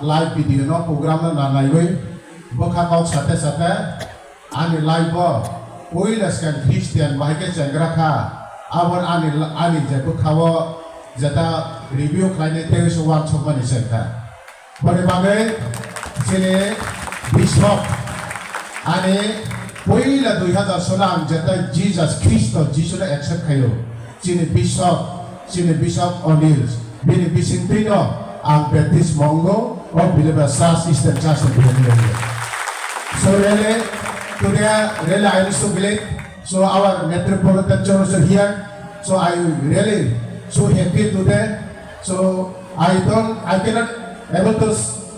live video no program no nanaiwi bokha kau sate ani live oilas kan Christian bahike jangra kha abon ani jabu khawo jata review khlaine te so wan chokmani sekha pore bagai sini bishop ani poila 2016 jata Jesus Christ Jesus accept khayo sini bishop O'Neill bini bisintino ang Baptist Mongo or Believer South Eastern Church of Vietnam. So today I am so glad. So our metropolitan church are here. So I really so happy today. So I cannot able to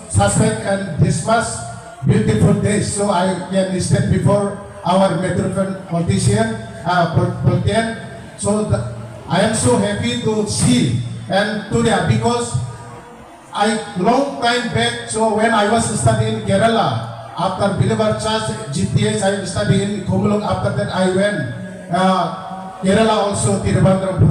suspect and discuss beautiful days. So I can stand before our metropolitan politician. So I am so happy to see and today because long time back, so when I was studying in Kerala, after Believer Church, GTS, I studied in Kumulong. After that, I went Kerala also, Tiruvandrum.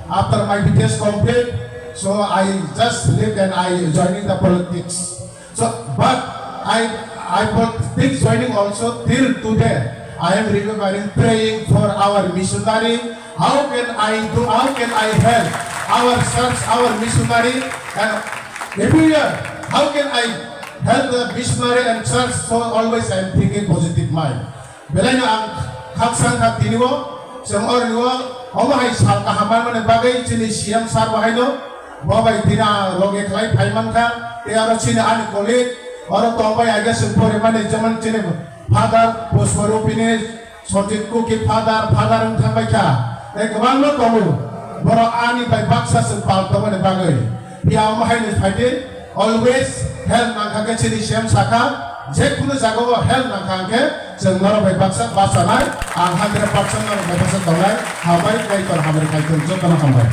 After my BTS complete, so I just lived and I joining the politics. So, but I politics joining also till today. I am remembering praying for our missionary. How can I help our church, our missionary, and every year, how can I help the missionary and church? So always I am thinking positive mind. Belanya ang kaksan katiniwo, sang orniwo, omahay sa kahaman man bagay chini siyang sarbahay no, babay tina roge klay payman ka, tiara chini ani kolit, oro tombay aga sempore man jaman chini father poswarupine sotit ko ki father ang tambay ka. Kebang lo kamu, boro ani bay baksa sempal toman bagay. Pia mahay ni fighting always help nangkake chini siyam saka je kuno jago help nangkake jeng naro bay baksa basanai ang 100% naro bay baksa tolai hamai kai tor hamai kai tor jokana hamai